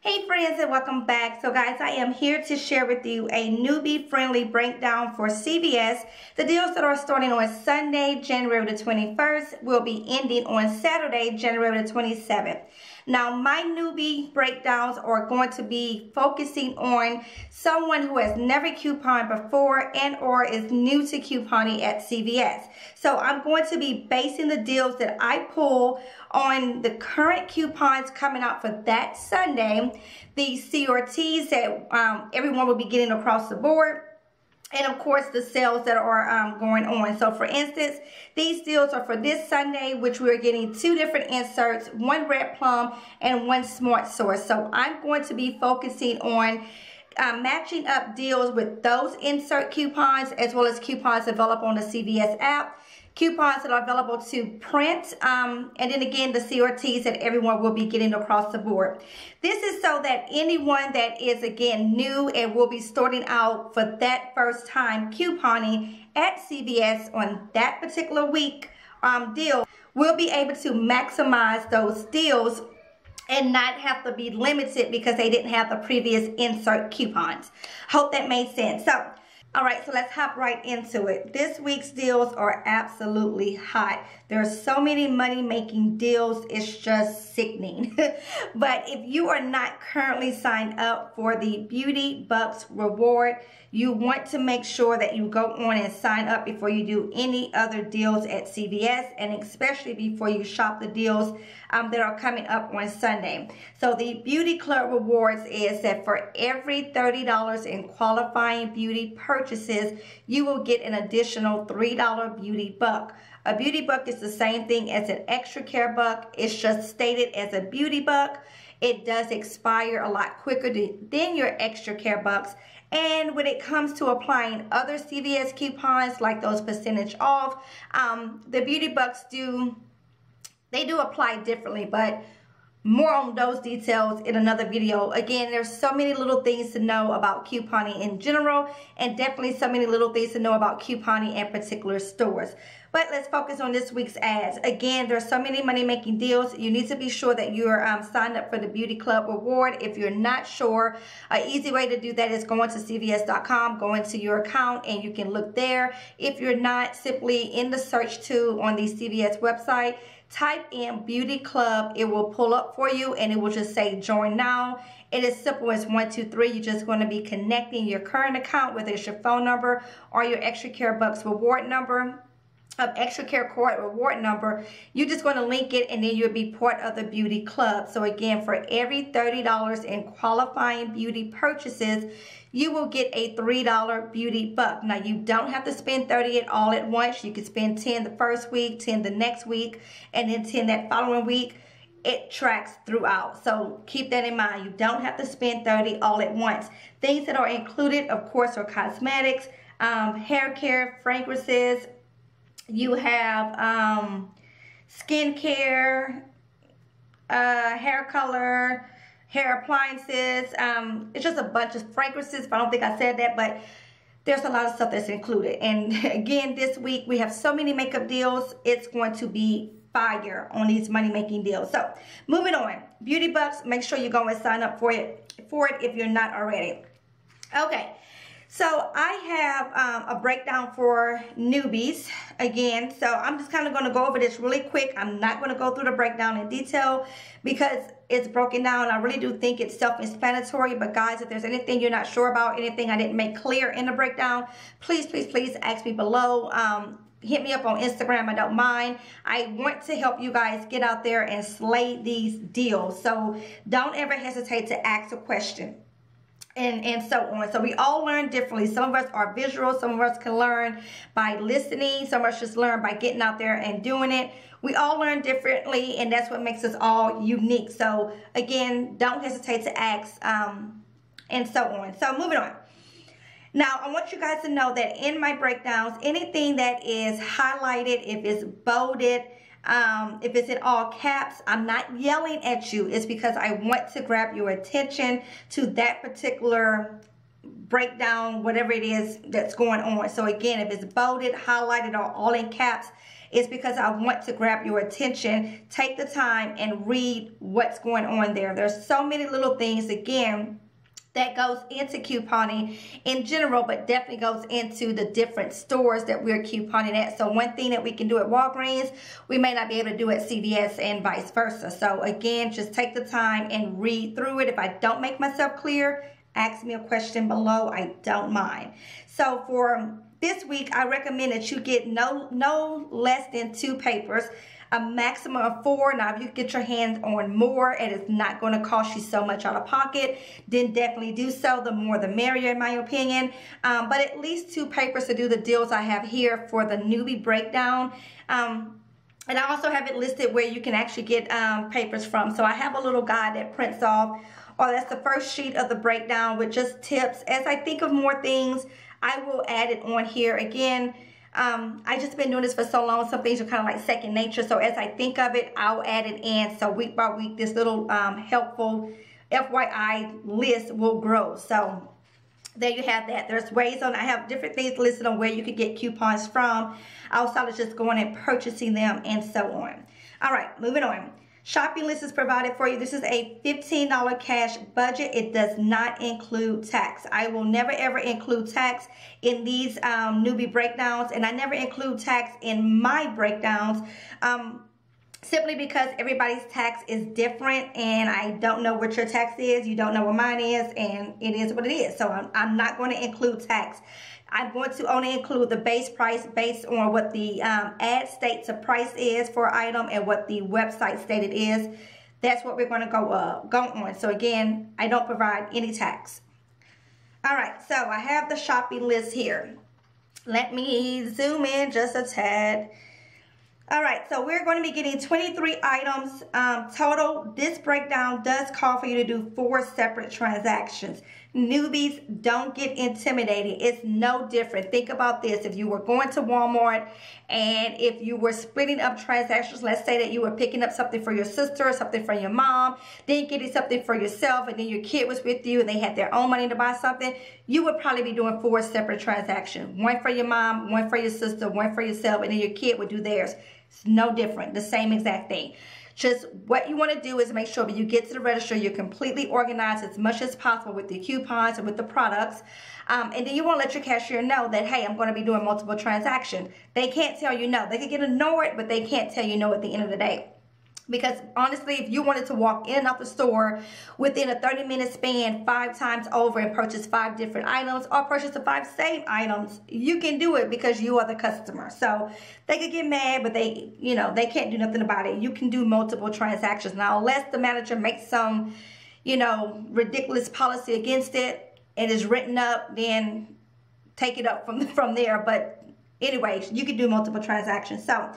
Hey friends, and welcome back. So guys, I am here to share with you a newbie friendly breakdown for CVS. The deals that are starting on Sunday, January the 21st will be ending on Saturday, January the 27th. Now my newbie breakdowns are going to be focusing on someone who has never couponed before and or is new to couponing at CVS. So I'm going to be basing the deals that I pull on the current coupons coming out for that Sunday, the CRTs that everyone will be getting across the board, and of course the sales that are going on. So for instance, these deals are for this Sunday, which we're getting 2 different inserts, one red plum and one smart source. So I'm going to be focusing on matching up deals with those insert coupons as well as coupons available on the CVS app, coupons that are available to print, and then again the CRTs that everyone will be getting across the board. This is so that anyone that is again new and will be starting out for that first time couponing at CVS on that particular week deal will be able to maximize those deals and not have to be limited because they didn't have the previous insert coupons. Hope that made sense. So, all right, so let's hop right into it. This week's deals are absolutely hot. There are so many money-making deals, it's just sickening. But if you are not currently signed up for the Beauty Bucks reward, you want to make sure that you go on and sign up before you do any other deals at CVS, and especially before you shop the deals that are coming up on Sunday. So the Beauty Club rewards is that for every $30 in qualifying beauty purchases, you will get an additional $3 beauty buck. A beauty buck is the same thing as an extra care buck. It's just stated as a beauty buck. It does expire a lot quicker than your extra care bucks. And when it comes to applying other CVS coupons like those percentage off, the beauty bucks do apply differently, but more on those details in another video. Again, there's so many little things to know about couponing in general, and definitely so many little things to know about couponing at particular stores. But let's focus on this week's ads. Again, there's so many money-making deals. You need to be sure that you're signed up for the Beauty Club reward. If you're not sure, an easy way to do that is going to CVS.com, go into your account, and you can look there. If you're not, simply in the search tool on the CVS website, type in Beauty Club. It will pull up for you and it will just say join now. It is simple as 1, 2, 3. You're just going to be connecting your current account, whether it's your phone number or your Extra Care Bucks reward number. Extra Care Card reward number. You're just going to link it and then you'll be part of the Beauty Club. So again, for every $30 in qualifying beauty purchases, you will get a $3 beauty buck. Now you don't have to spend 30 all at once. You can spend 10 the first week, 10 the next week, and then 10 that following week. It tracks throughout. So keep that in mind. You don't have to spend 30 all at once. Things that are included, of course, are cosmetics, hair care, fragrances. You have skincare, hair color, hair appliances. It's just a bunch of fragrances. I don't think I said that, but there's a lot of stuff that's included. And again, this week we have so many makeup deals. It's going to be fire on these money-making deals. So moving on, Beauty Bucks. Make sure you go and sign up for it if you're not already. Okay. So I have a breakdown for newbies again. So I'm just kind of going to go over this really quick. I'm not going to go through the breakdown in detail because it's broken down. I really do think it's self-explanatory. But guys, if there's anything you're not sure about, anything I didn't make clear in the breakdown, please, please, please ask me below. Hit me up on Instagram. I don't mind. I want to help you guys get out there and slay these deals. So don't ever hesitate to ask a question. And so on. So we all learn differently. Some of us are visual. Some of us can learn by listening. Some of us just learn by getting out there and doing it. We all learn differently, and that's what makes us all unique. So again, don't hesitate to ask, and so on. So moving on. Now, I want you guys to know that in my breakdowns, anything that is highlighted, if it's bolded, if it's in all caps, I'm not yelling at you. It's because I want to grab your attention to that particular breakdown, whatever it is that's going on. So again, if it's bolded, highlighted, or all in caps, is because I want to grab your attention. Take the time and read what's going on there. There's so many little things, again, that goes into couponing in general, but definitely goes into the different stores that we're couponing at. So one thing that we can do at Walgreens, we may not be able to do at CVS and vice versa. So again, just take the time and read through it. If I don't make myself clear, ask me a question below. I don't mind. So for this week, I recommend that you get no less than 2 papers, a maximum of 4. Now, if you get your hands on more and it's not going to cost you so much out of pocket, then definitely do so. The more the merrier, in my opinion. But at least 2 papers to do the deals I have here for the Newbie breakdown. And I also have it listed where you can actually get papers from. So I have a little guide that prints off, or that's the first sheet of the breakdown with just tips. As I think of more things, I will add it on here. Again, I just been doing this for so long, some things are kind of like second nature. So as I think of it, I'll add it in. So week by week, this little helpful FYI list will grow. So there you have that. There's ways on, I have different things listed on where you could get coupons from. Outside of just going and purchasing them and so on. All right, moving on. Shopping list is provided for you. This is a $15 cash budget. It does not include tax. I will never ever include tax in these newbie breakdowns, and I never include tax in my breakdowns simply because everybody's tax is different, and I don't know what your tax is. You don't know what mine is, and it is what it is. So I'm not going to include tax. I'm going to only include the base price based on what the ad states the price is for item and what the website stated is. That's what we're going to go on. So again, I don't provide any tax. All right, so I have the shopping list here. Let me zoom in just a tad. All right, so we're going to be getting 23 items total. This breakdown does call for you to do 4 separate transactions. Newbies, don't get intimidated. It's no different. Think about this. If you were going to Walmart and if you were splitting up transactions, let's say that you were picking up something for your sister or something for your mom, then getting something for yourself, and then your kid was with you and they had their own money to buy something, you would probably be doing 4 separate transactions. One for your mom, one for your sister, one for yourself, and then your kid would do theirs. It's no different. The same exact thing. Just what you want to do is make sure when you get to the register, you're completely organized as much as possible with the coupons and with the products. And then you want to let your cashier know that, hey, I'm going to be doing multiple transactions. They can't tell you no. They can get annoyed, but they can't tell you no at the end of the day. Because honestly, if you wanted to walk in and out the store within a 30-minute span 5 times over and purchase 5 different items or purchase the 5 same items, you can do it because you are the customer. So they could get mad, but they can't do nothing about it. You can do multiple transactions. Now, unless the manager makes some, ridiculous policy against it and is written up, then take it up from there. But anyways, you can do multiple transactions. So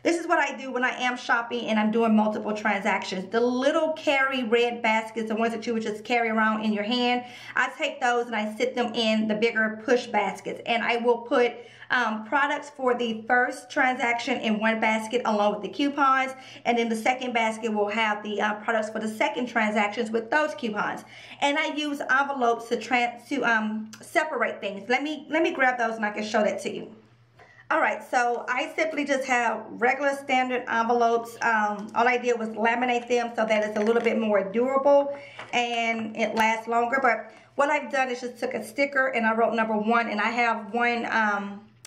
this is what I do when I am shopping and I'm doing multiple transactions. The little carry red baskets, the ones that you would just carry around in your hand, I take those and I sit them in the bigger push baskets. And I will put products for the first transaction in one basket along with the coupons. And then the second basket will have the products for the second transactions with those coupons. And I use envelopes to separate things. Let me grab those and I can show that to you. Alright, so I simply just have regular standard envelopes. All I did was laminate them so that it's a little bit more durable and it lasts longer. But what I've done is just took a sticker and I wrote number 1, and I have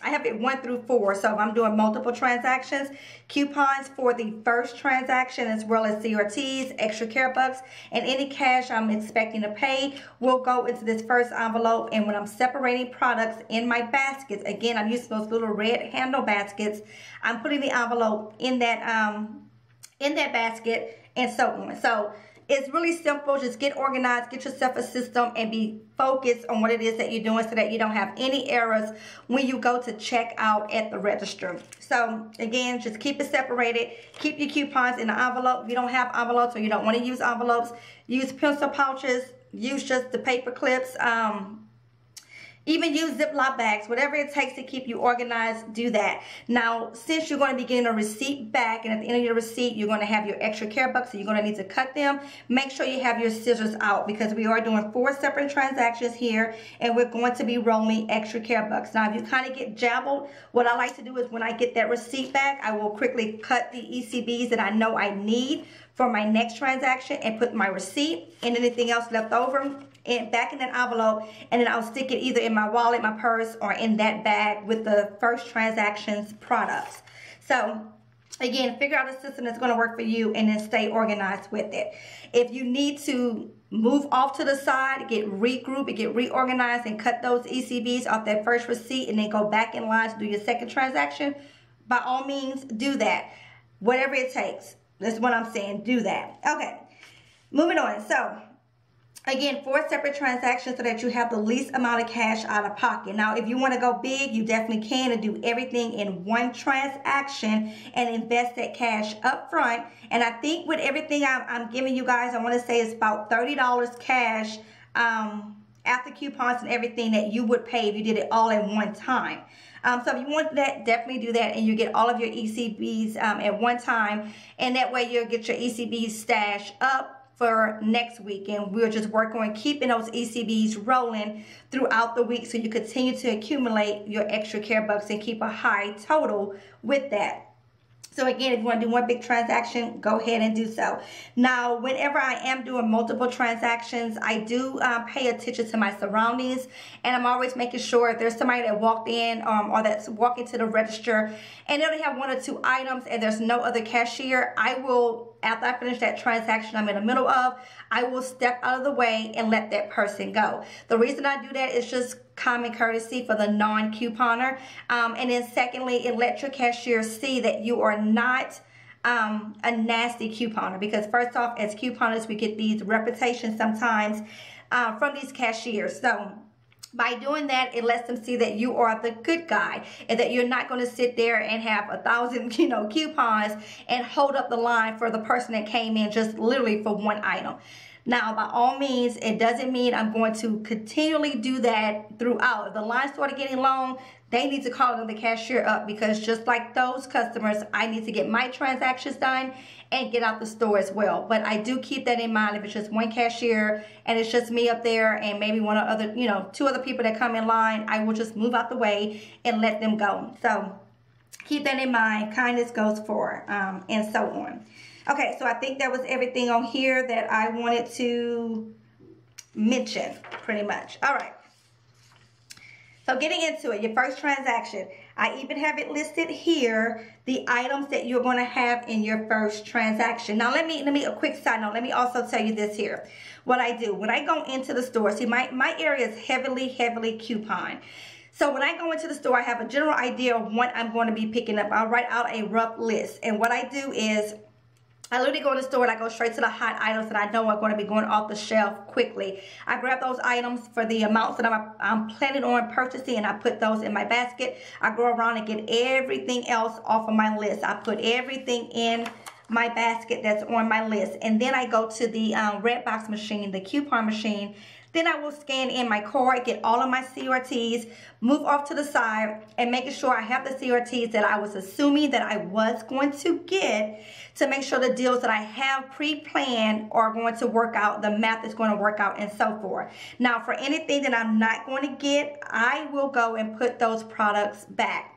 I have it 1 through 4. So if I'm doing multiple transactions, coupons for the first transaction as well as CRTs, extra care bucks, and any cash I'm expecting to pay will go into this first envelope. And when I'm separating products in my baskets, again, I'm using those little red handle baskets, I'm putting the envelope in that basket and so on. So it's really simple. Just get organized, get yourself a system, and be focused on what it is that you're doing so that you don't have any errors when you go to check out at the register. So again, just keep it separated. Keep your coupons in the envelope. If you don't have envelopes or you don't want to use envelopes, use pencil pouches. Use just the paper clips. Even use Ziploc bags, whatever it takes to keep you organized, do that. Now, since you're going to be getting a receipt back, and at the end of your receipt, you're going to have your extra care bucks, so you're going to need to cut them. Make sure you have your scissors out because we are doing 4 separate transactions here, and we're going to be rolling extra care bucks. Now, if you kind of get jabbled, what I like to do is when I get that receipt back, I will quickly cut the ECBs that I know I need for my next transaction and put my receipt and anything else left over back in that envelope, and then I'll stick it either in my wallet, my purse, or in that bag with the first transaction's products. So again, figure out a system that's going to work for you and then stay organized with it. If you need to move off to the side, get regrouped, get reorganized, and cut those ECBs off that first receipt and then go back in line to do your second transaction, by all means do that. Whatever it takes. That's what I'm saying. Do that. Okay. Moving on. So again, 4 separate transactions so that you have the least amount of cash out of pocket. Now, if you want to go big, you definitely can and do everything in one transaction and invest that cash up front. And I think with everything I'm giving you guys, I want to say it's about $30 cash after coupons and everything that you would pay if you did it all at one time. So if you want that, definitely do that, and you get all of your ECBs at one time, and that way you'll get your ECBs stash up for next week, and we'll just work on keeping those ECBs rolling throughout the week so you continue to accumulate your extra care bucks and keep a high total with that. So again, if you want to do one big transaction, go ahead and do so. Now, whenever I am doing multiple transactions, I do pay attention to my surroundings, and I'm always making sure if there's somebody that walked in or that's walking to the register and they only have 1 or 2 items and there's no other cashier, I will, after I finish that transaction I'm in the middle of, I will step out of the way and let that person go. The reason I do that is just common courtesy for the non-couponer. And then secondly, it lets your cashier see that you are not a nasty couponer, because first off, as couponers, we get these reputations sometimes from these cashiers. So by doing that, it lets them see that you are the good guy and that you're not going to sit there and have 1,000, coupons and hold up the line for the person that came in just literally for 1 item. Now, by all means, it doesn't mean I'm going to continually do that throughout. If the line started getting long, they need to call the cashier up, because just like those customers, I need to get my transactions done and get out the store as well. But I do keep that in mind. If it's just 1 cashier and it's just me up there and maybe 1 or other, 2 other people that come in line, I will just move out the way and let them go. So keep that in mind. Kindness goes for, and so on. Okay, so I think that was everything on here that I wanted to mention, pretty much. All right. So getting into it, your first transaction, I even have it listed here, the items that you're going to have in your first transaction. Now, let me a quick side note. Let me also tell you this here. What I do when I go into the store, see, my area is heavily coupon. So when I go into the store, I have a general idea of what I'm going to be picking up. I'll write out a rough list, and what I do is I literally go in the store and I go straight to the hot items that I know are going to be going off the shelf quickly. I grab those items for the amounts that I'm planning on purchasing, and I put those in my basket. I go around and get everything else off of my list. I put everything in my basket that's on my list. And then I go to the red box machine, the coupon machine. Then I will scan in my card, get all of my CRTs, move off to the side, and making sure I have the CRTs that I was assuming that I was going to get, to make sure the deals that I have pre-planned are going to work out, the math is going to work out, and so forth. Now, for anything that I'm not going to get, I will go and put those products back.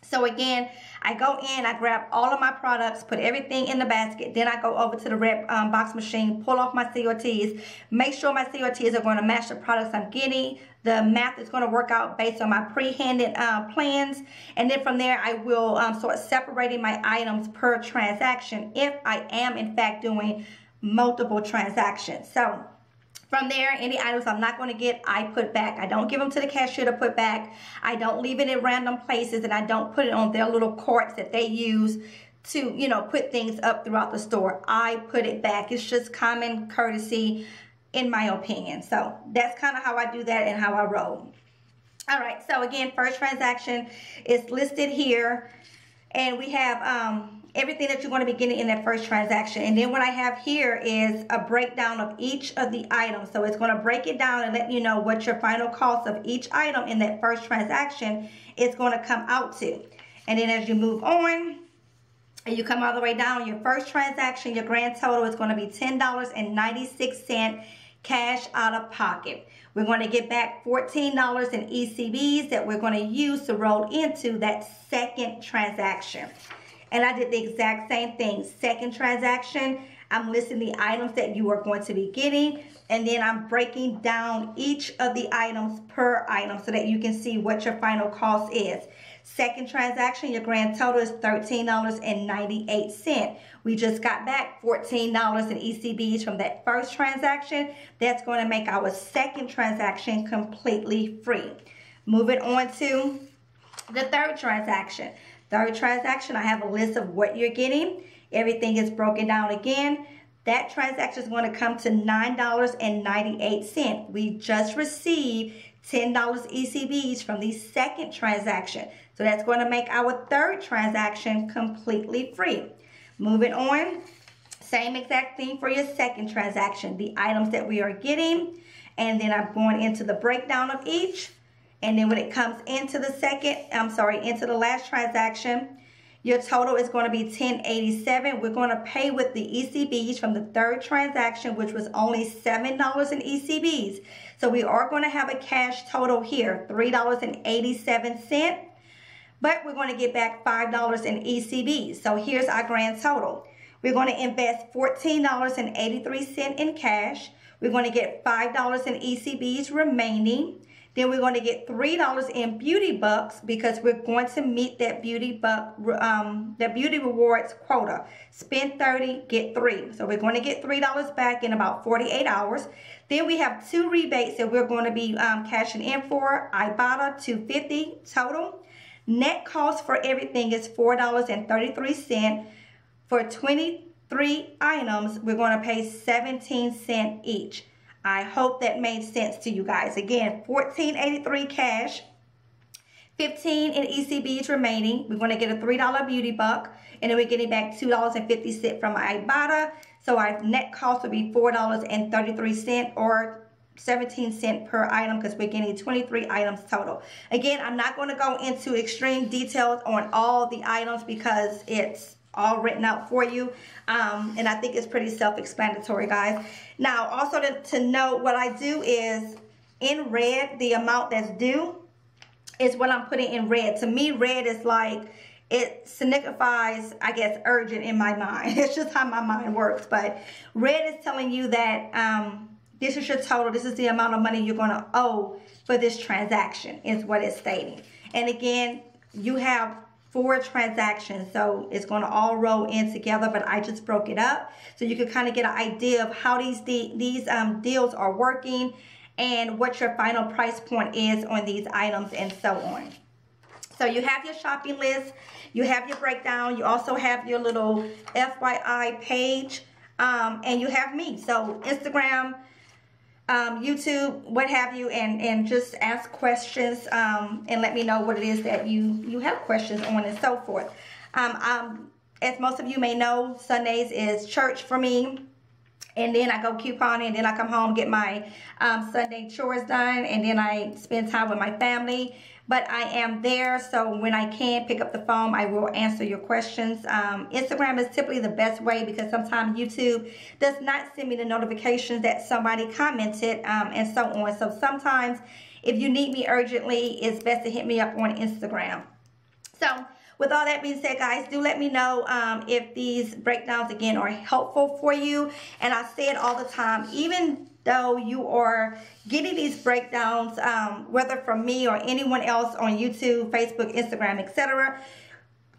So again, I go in, I grab all of my products, put everything in the basket, then I go over to the red box machine, pull off my CRTs, make sure my CRTs are going to match the products I'm getting. The math is going to work out based on my pre-handed plans, and then from there I will start separating my items per transaction if I am in fact doing multiple transactions. So from there, any items I'm not going to get, I put back. I don't give them to the cashier to put back. I don't leave it in random places, and I don't put it on their little carts that they use to, put things up throughout the store. I put it back. It's just common courtesy, in my opinion. So that's kind of how I do that and how I roll. All right, so again, first transaction is listed here. And we have everything that you're going to be getting in that first transaction. And then what I have here is a breakdown of each of the items. So it's going to break it down and let you know what your final cost of each item in that first transaction is going to come out to. And then as you move on, and you come all the way down, your first transaction, your grand total is going to be $10.96 cash out of pocket. We're going to get back $14 in ECBs that we're going to use to roll into that second transaction. And I did the exact same thing. Second transaction, I'm listing the items that you are going to be getting, and then I'm breaking down each of the items per item so that you can see what your final cost is. Second transaction, your grand total is $13.98. We just got back $14 in ECBs from that first transaction. That's going to make our second transaction completely free. Moving on to the third transaction. Third transaction, I have a list of what you're getting. Everything is broken down again. That transaction is going to come to $9.98. We just received $10 ECBs from the second transaction. So that's going to make our third transaction completely free. Moving on, same exact thing for your second transaction. The items that we are getting, and then I'm going into the breakdown of each. And then when it comes into the into the last transaction, your total is going to be $10.87. We're going to pay with the ECBs from the third transaction, which was only $7 in ECBs. So we are going to have a cash total here, $3.87. But we're going to get back $5 in ECBs. So here's our grand total. We're going to invest $14.83 in cash. We're going to get $5 in ECBs remaining. Then we're going to get $3 in beauty bucks because we're going to meet that beauty rewards quota. Spend 30, get 3. So we're going to get $3 back in about 48 hours. Then we have 2 rebates that we're going to be cashing in for. Ibotta, $2.50 total. Net cost for everything is $4.33. For 23 items, we're going to pay 17 cents each. I hope that made sense to you guys. Again, $14.83 cash, $15 in ECBs remaining. We're going to get a $3 beauty buck, and then we're getting back $2.50 from Ibotta. So our net cost would be $4.33 or 17 cents per item because we're getting 23 items total. Again, I'm not going to go into extreme details on all the items because it's all written out for you, and I think it's pretty self-explanatory, guys. Now, also to note, what I do is in red, the amount that's due is what I'm putting in red. To me, red is like, it signifies, I guess, urgent in my mind. It's just how my mind works. But red is telling you that this is your total. This is the amount of money you're going to owe for this transaction is what it's stating. And again, you have 4 transactions, so it's going to all roll in together, but I just broke it up so you can kind of get an idea of how these deals are working and what your final price point is on these items and so on. So you have your shopping list, you have your breakdown, you also have your little FYI page, and you have me. So Instagram, YouTube, what have you, and just ask questions and let me know what it is that you have questions on and so forth. As most of you may know, Sundays is church for me, and then I go couponing, and then I come home, get my Sunday chores done, and then I spend time with my family. But I am there, so when I can pick up the phone, I will answer your questions. Instagram is typically the best way because sometimes YouTube does not send me the notifications that somebody commented and so on. So sometimes if you need me urgently, it's best to hit me up on Instagram. So with all that being said, guys, do let me know if these breakdowns, again, are helpful for you. And I say it all the time, even though you are getting these breakdowns, whether from me or anyone else on YouTube, Facebook, Instagram, etc.,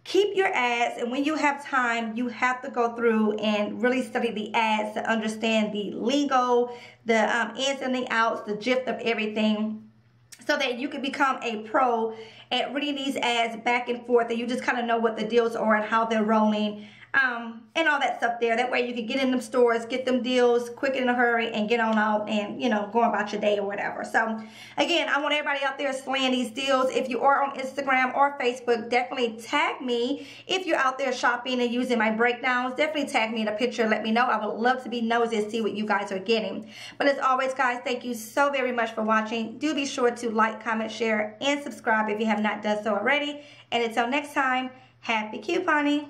keep your ads, and when you have time, you have to go through and really study the ads to understand the lingo, the ins and the outs, the gist of everything, so that you can become a pro at reading these ads back and forth, and you just kind of know what the deals are and how they're rolling. And all that stuff there. That way you can get in them stores, get them deals quick in a hurry, and get on out and, you know, go about your day or whatever. So, again, I want everybody out there slaying these deals. If you are on Instagram or Facebook, definitely tag me. If you're out there shopping and using my breakdowns, definitely tag me in a picture. Let me know. I would love to be nosy and see what you guys are getting. But as always, guys, thank you so very much for watching. Do be sure to like, comment, share, and subscribe if you have not done so already. And until next time, happy couponing.